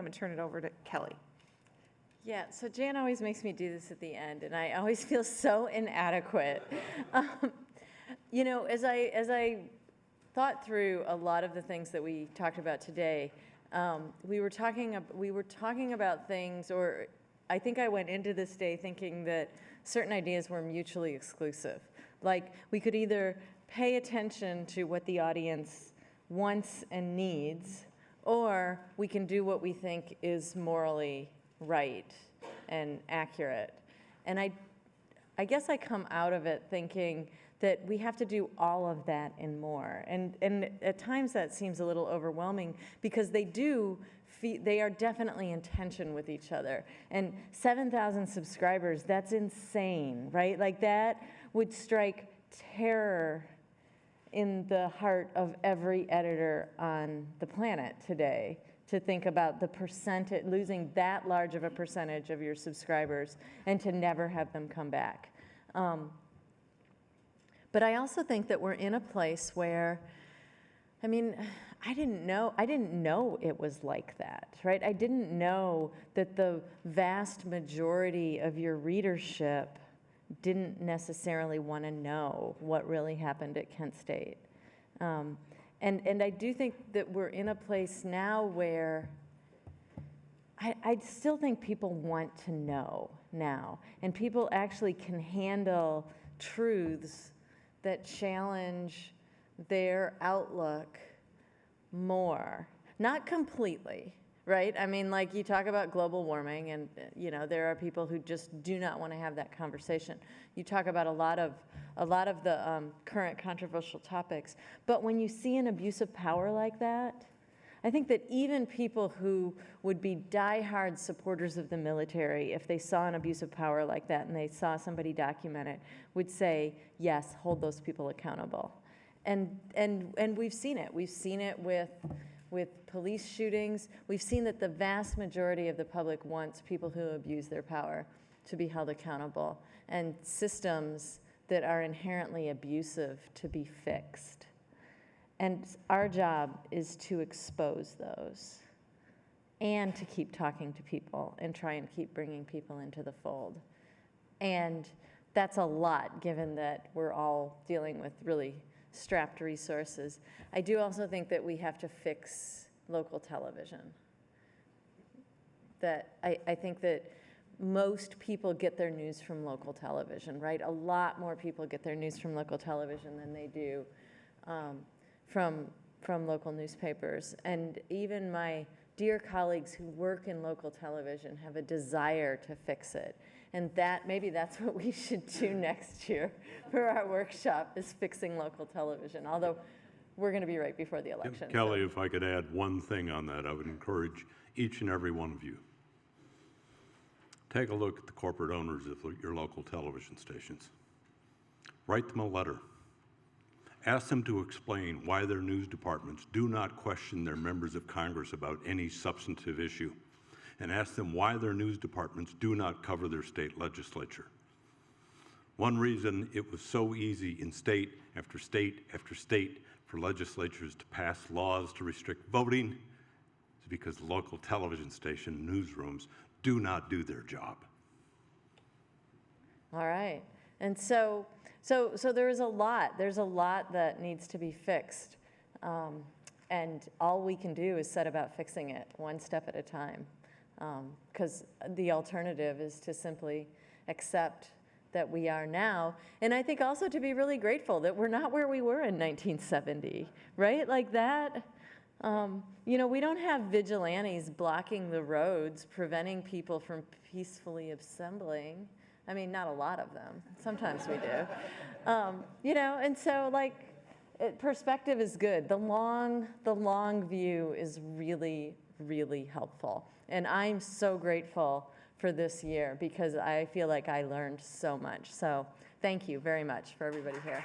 I'm going to turn it over to Kelly. Yeah, so Jan always makes me do this at the end, and I always feel so inadequate. You know, as I thought through a lot of the things that we talked about today, we were talking about things, or I think I went into this day thinking that certain ideas were mutually exclusive. Like, we could either pay attention to what the audience wants and needs, or we can do what we think is morally right and accurate. And I guess I come out of it thinking that we have to do all of that and more. And at times that seems a little overwhelming because they are definitely in tension with each other. And 7,000 subscribers, that's insane, right? Like, that would strike terror in the heart of every editor on the planet today, to think about the percentage, losing that large of a percentage of your subscribers and to never have them come back. But I also think that we're in a place where, I mean, I didn't know it was like that, right? I didn't know that the vast majority of your readership didn't necessarily want to know what really happened at Kent State. And I do think that we're in a place now where I still think people want to know now, and people actually can handle truths that challenge their outlook more. Not completely, right? I mean, like, you talk about global warming, and you know, there are people who just do not want to have that conversation. You talk about a lot of the current controversial topics, but when you see an abuse of power like that, I think that even people who would be diehard supporters of the military, if they saw an abuse of power like that and they saw somebody document it, would say, yes, hold those people accountable. And we've seen it. We've seen it with police shootings. We've seen that the vast majority of the public wants people who abuse their power to be held accountable, and systems that are inherently abusive to be fixed. And our job is to expose those and to keep talking to people and try and keep bringing people into the fold. And that's a lot, given that we're all dealing with really strapped resources. I do also think that we have to fix local television. That I think that most people get their news from local television, right? A lot more people get their news from local television than they do from local newspapers. And even my dear colleagues who work in local television have a desire to fix it. And maybe that's what we should do next year for our workshop, is fixing local television, although we're going to be right before the election. Kelly, if I could add one thing on that, I would encourage each and every one of you. Take a look at the corporate owners of your local television stations. Write them a letter. Ask them to explain why their news departments do not question their members of Congress about any substantive issue, and ask them why their news departments do not cover their state legislature. One reason it was so easy in state after state after state for legislatures to pass laws to restrict voting is because local television station newsrooms do not do their job. All right. And so there's a lot that needs to be fixed. And all we can do is set about fixing it one step at a time. Because the alternative is to simply accept that we are now. And I think also to be really grateful that we're not where we were in 1970, right? Like that. You know, we don't have vigilantes blocking the roads, preventing people from peacefully assembling. I mean, not a lot of them. Sometimes we do. You know, and so, like, perspective is good. The long view is really, really helpful. And I'm so grateful for this year because I feel like I learned so much. So thank you very much for everybody here.